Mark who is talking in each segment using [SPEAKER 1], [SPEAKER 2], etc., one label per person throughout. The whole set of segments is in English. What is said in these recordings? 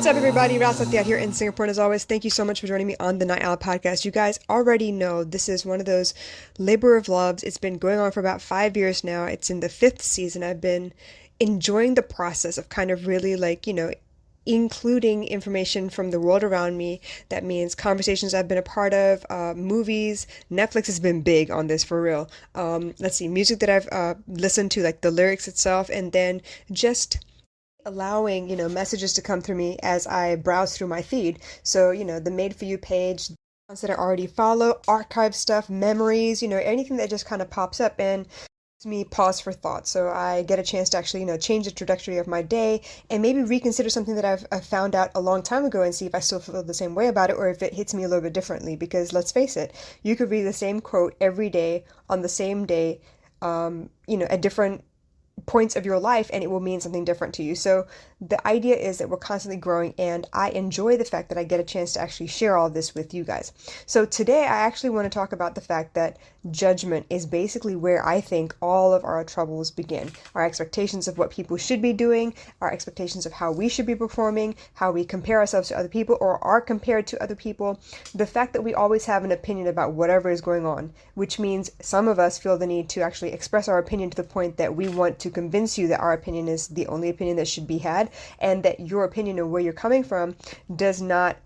[SPEAKER 1] What's up, everybody? Rasati out here in Singapore, and as always, thank you so much for joining me on the Night Owl podcast. You guys already know this is one of those labor of loves. It's been going on for about 5 years now. It's in the fifth season. I've been enjoying the process of kind of really including information from the world around me. That means conversations I've been a part of, movies. Netflix has been big on this for real. Let's see, music that I've listened to, like the lyrics itself, and then just allowing, messages to come through me as I browse through my feed. So, the made for you page, ones that I already follow, archive stuff, memories, anything that just kind of pops up and gives me pause for thought. So I get a chance to actually, change the trajectory of my day and maybe reconsider something that I've found out a long time ago and see if I still feel the same way about it or if it hits me a little bit differently. Because let's face it, you could read the same quote every day on the same day, at different points of your life, and it will mean something different to you. So the idea is that we're constantly growing, and I enjoy the fact that I get a chance to actually share all this with you guys. So today I actually want to talk about the fact that judgment is basically where I think all of our troubles begin. Our expectations of what people should be doing, our expectations of how we should be performing, how we compare ourselves to other people or are compared to other people, the fact that we always have an opinion about whatever is going on, which means some of us feel the need to actually express our opinion to the point that we want to convince you that our opinion is the only opinion that should be had, and that your opinion of where you're coming from does not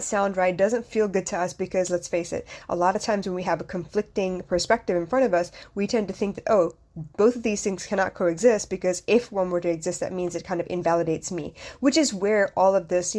[SPEAKER 1] sound right, doesn't feel good to us, because let's face it, a lot of times when we have a conflicting perspective in front of us, we tend to think that, oh, both of these things cannot coexist, because if one were to exist, that means it kind of invalidates me, which is where all of this,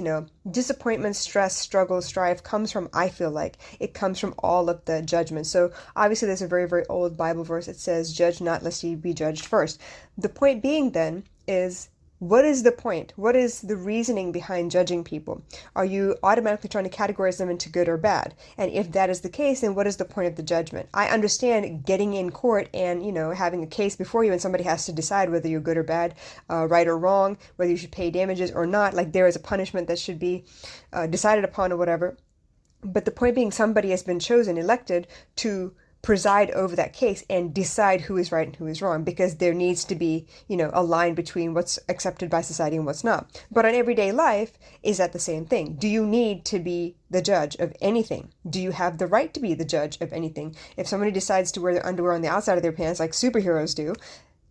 [SPEAKER 1] disappointment, stress, struggle, strife comes from. I feel like it comes from all of the judgment. So obviously there's a very, very old Bible verse that says, judge not lest ye be judged first. The point being then is, what is the point? What is the reasoning behind judging people? Are you automatically trying to categorize them into good or bad? And if that is the case, then what is the point of the judgment? I understand getting in court and, having a case before you and somebody has to decide whether you're good or bad, right or wrong, whether you should pay damages or not. Like there is a punishment that should be decided upon or whatever. But the point being, somebody has been chosen, elected to preside over that case and decide who is right and who is wrong, because there needs to be, a line between what's accepted by society and what's not. But on everyday life, is that the same thing? Do you need to be the judge of anything? Do you have the right to be the judge of anything? If somebody decides to wear their underwear on the outside of their pants like superheroes do,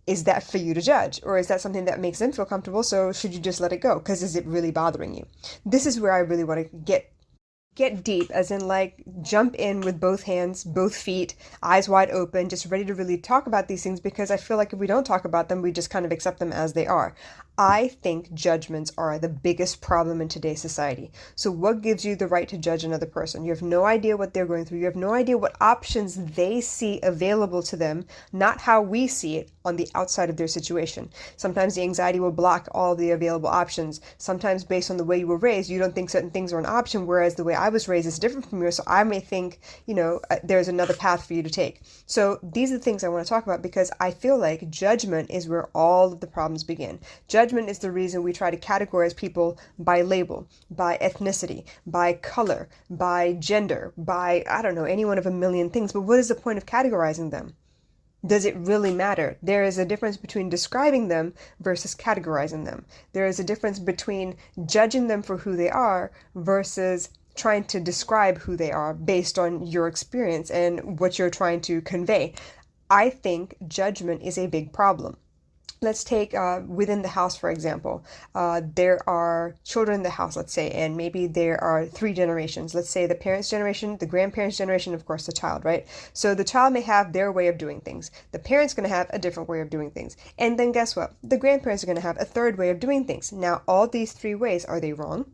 [SPEAKER 1] is that for you to judge? Or is that something that makes them feel comfortable? So should you just let it go? Because is it really bothering you? This is where I really want to get deep, as in jump in with both hands, both feet, eyes wide open, just ready to really talk about these things, because I feel like if we don't talk about them, we just kind of accept them as they are. I think judgments are the biggest problem in today's society. So what gives you the right to judge another person? You have no idea what they're going through. You have no idea what options they see available to them, not how we see it on the outside of their situation. Sometimes the anxiety will block all the available options. Sometimes based on the way you were raised, you don't think certain things are an option, whereas the way I was raised is different from yours. So I may think, there's another path for you to take. So these are the things I want to talk about, because I feel like judgment is where all of the problems begin. Judgment is the reason we try to categorize people by label, by ethnicity, by color, by gender, by, I don't know, any one of a million things. But what is the point of categorizing them? Does it really matter? There is a difference between describing them versus categorizing them. There is a difference between judging them for who they are versus trying to describe who they are based on your experience and what you're trying to convey. I think judgment is a big problem. Let's take within the house, for example. There are children in the house, let's say, and maybe there are three generations. Let's say the parents' generation, the grandparents' generation, of course, the child, right? So the child may have their way of doing things. The parents going to have a different way of doing things. And then guess what? The grandparents are going to have a third way of doing things. Now, all these three ways, are they wrong?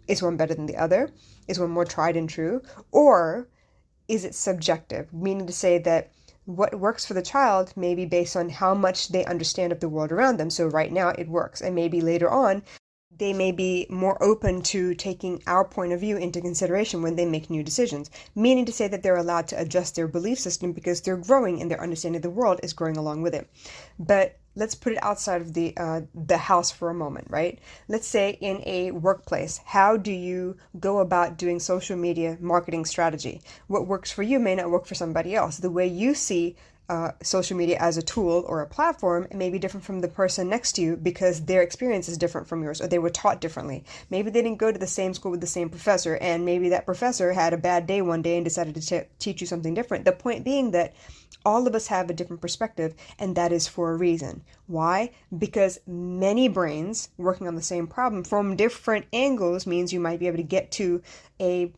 [SPEAKER 1] Is one better than the other? Is one more tried and true? Or is it subjective? Meaning to say that what works for the child may be based on how much they understand of the world around them. So right now it works, and maybe later on they may be more open to taking our point of view into consideration when they make new decisions, meaning to say that they're allowed to adjust their belief system because they're growing and their understanding of the world is growing along with it. But let's put it outside of the house for a moment, right? Let's say in a workplace, how do you go about doing social media marketing strategy? What works for you may not work for somebody else. The way you see social media as a tool or a platform, it may be different from the person next to you because their experience is different from yours, or they were taught differently. Maybe they didn't go to the same school with the same professor, and maybe that professor had a bad day one day and decided to teach you something different. The point being that all of us have a different perspective, and that is for a reason. Why? Because many brains working on the same problem from different angles means you might be able to get to a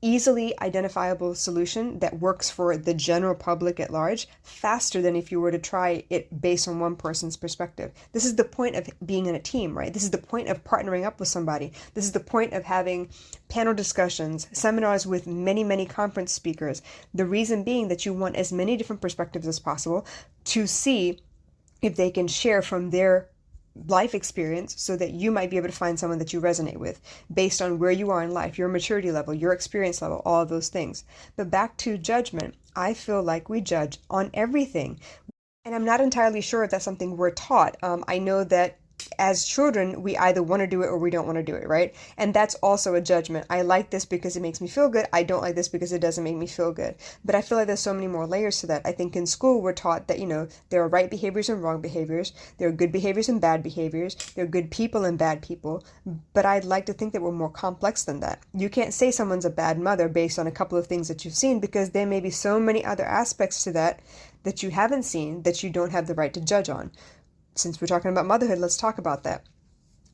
[SPEAKER 1] easily identifiable solution that works for the general public at large faster than if you were to try it based on one person's perspective. This is the point of being in a team, right? This is the point of partnering up with somebody. This is the point of having panel discussions, seminars with many, many conference speakers. The reason being that you want as many different perspectives as possible to see if they can share from their life experience so that you might be able to find someone that you resonate with based on where you are in life, your maturity level, your experience level, all of those things. But back to judgment, I feel like we judge on everything. And I'm not entirely sure if that's something we're taught. I know that as children, we either want to do it or we don't want to do it, right? And that's also a judgment. I like this because it makes me feel good. I don't like this because it doesn't make me feel good. But I feel like there's so many more layers to that. I think in school, we're taught that, there are right behaviors and wrong behaviors. There are good behaviors and bad behaviors. There are good people and bad people. But I'd like to think that we're more complex than that. You can't say someone's a bad mother based on a couple of things that you've seen, because there may be so many other aspects to that that you haven't seen that you don't have the right to judge on. Since we're talking about motherhood, let's talk about that.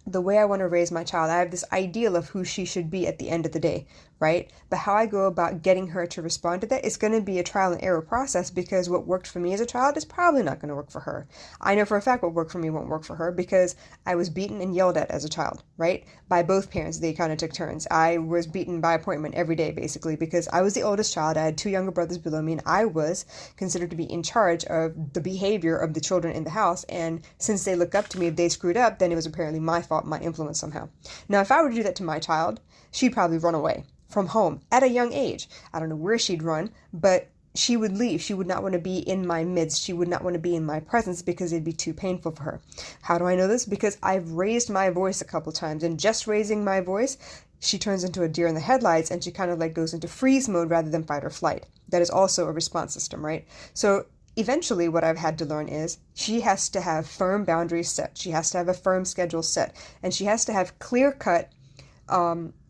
[SPEAKER 1] The way I want to raise my child, I have this ideal of who she should be at the end of the day, right? But how I go about getting her to respond to that is going to be a trial and error process, because what worked for me as a child is probably not going to work for her. I know for a fact what worked for me won't work for her, because I was beaten and yelled at as a child, right? By both parents. They kind of took turns. I was beaten by appointment every day, basically, because I was the oldest child. I had two younger brothers below me, and I was considered to be in charge of the behavior of the children in the house. And since they look up to me, if they screwed up, then it was apparently my fault, my influence somehow. Now, if I were to do that to my child, she'd probably run away from home at a young age. I don't know where she'd run, but she would leave. She would not want to be in my midst. She would not want to be in my presence because it'd be too painful for her. How do I know this? Because I've raised my voice a couple times, and just raising my voice, she turns into a deer in the headlights, and she kind of like goes into freeze mode rather than fight or flight. That is also a response system, right? So eventually what I've had to learn is she has to have firm boundaries set. She has to have a firm schedule set, and she has to have clear-cut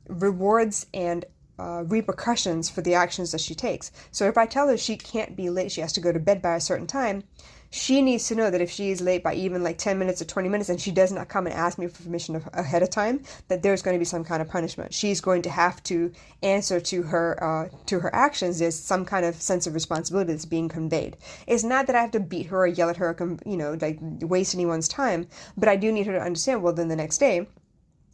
[SPEAKER 1] rewards and repercussions for the actions that she takes. So if I tell her she can't be late, she has to go to bed by a certain time, she needs to know that if she is late by even like 10 minutes or 20 minutes and she does not come and ask me for permission ahead of time, that there's going to be some kind of punishment. She's going to have to answer to her actions. There's some kind of sense of responsibility that's being conveyed. It's not that I have to beat her or yell at her, like waste anyone's time, but I do need her to understand, well, then the next day,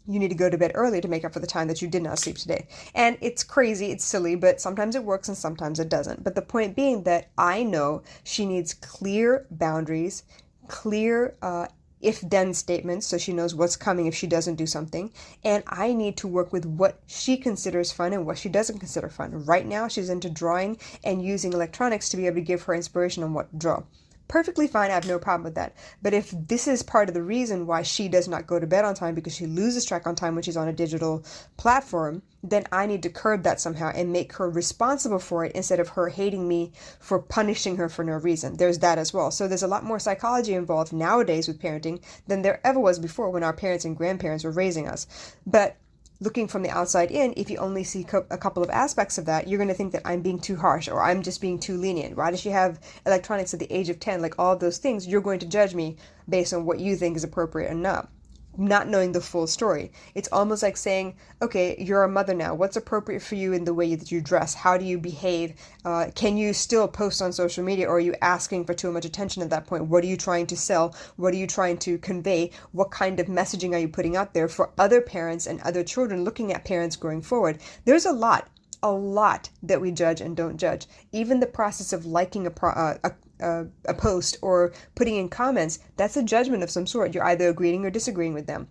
[SPEAKER 1] you need to go to bed early to make up for the time that you did not sleep today. And it's crazy, it's silly, but sometimes it works and sometimes it doesn't. But the point being that I know she needs clear boundaries, clear if-then statements, so she knows what's coming if she doesn't do something. And I need to work with what she considers fun and what she doesn't consider fun. Right now, she's into drawing and using electronics to be able to give her inspiration on what to draw. Perfectly fine, I have no problem with that. But if this is part of the reason why she does not go to bed on time because she loses track on time when she's on a digital platform, then I need to curb that somehow and make her responsible for it instead of her hating me for punishing her for no reason. There's that as well. So there's a lot more psychology involved nowadays with parenting than there ever was before when our parents and grandparents were raising us. But looking from the outside in, if you only see a couple of aspects of that, you're going to think that I'm being too harsh or I'm just being too lenient. Why does she have electronics at the age of 10? Like all of those things, you're going to judge me based on what you think is appropriate or not knowing the full story. It's almost like saying, okay, you're a mother now. What's appropriate for you in the way that you dress? How do you behave? Can you still post on social media, or are you asking for too much attention at that point? What are you trying to sell? What are you trying to convey? What kind of messaging are you putting out there for other parents and other children looking at parents going forward? There's a lot that we judge and don't judge. Even the process of liking a post or putting in comments, that's a judgment of some sort. You're either agreeing or disagreeing with them.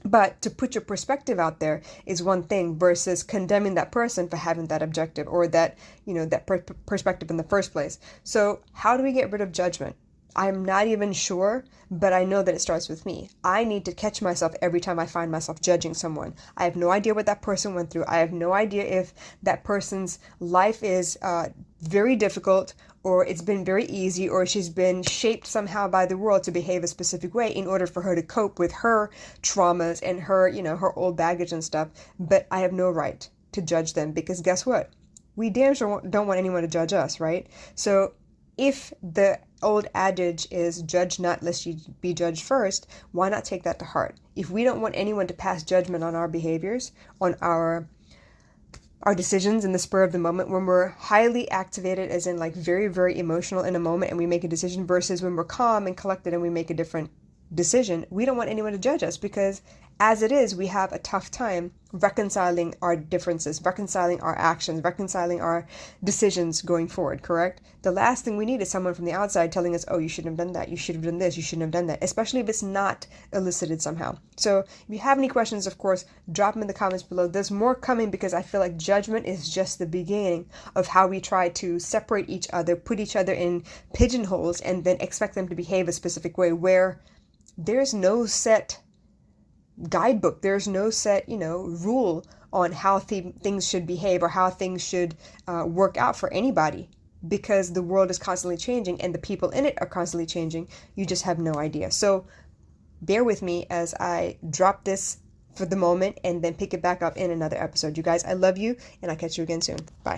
[SPEAKER 1] But to put your perspective out there is one thing versus condemning that person for having that objective or that, that perspective in the first place. So how do we get rid of judgment? I'm not even sure, but I know that it starts with me. I need to catch myself every time I find myself judging someone. I have no idea what that person went through. I have no idea if that person's life is very difficult, or it's been very easy, or she's been shaped somehow by the world to behave a specific way in order for her to cope with her traumas and her, her old baggage and stuff. But I have no right to judge them, because guess what? We damn sure don't want anyone to judge us, right? So if the old adage is judge not lest you be judged first, why not take that to heart? If we don't want anyone to pass judgment on our behaviors, on our decisions in the spur of the moment, when we're highly activated, as in like very, very emotional in a moment, and we make a decision, versus when we're calm and collected and we make a different decision, we don't want anyone to judge us, because as it is, we have a tough time reconciling our differences, reconciling our actions, reconciling our decisions going forward, correct? The last thing we need is someone from the outside telling us, oh, you shouldn't have done that, you should have done this, you shouldn't have done that, especially if it's not elicited somehow. So if you have any questions, of course, drop them in the comments below. There's more coming, because I feel like judgment is just the beginning of how we try to separate each other, put each other in pigeonholes, and then expect them to behave a specific way, where there's no set guidebook, there's no set, rule on how things should behave, or how things should work out for anybody, because the world is constantly changing and the people in it are constantly changing. You just have no idea. So bear with me as I drop this for the moment and then pick it back up in another episode. You guys, I love you, and I'll catch you again soon. Bye.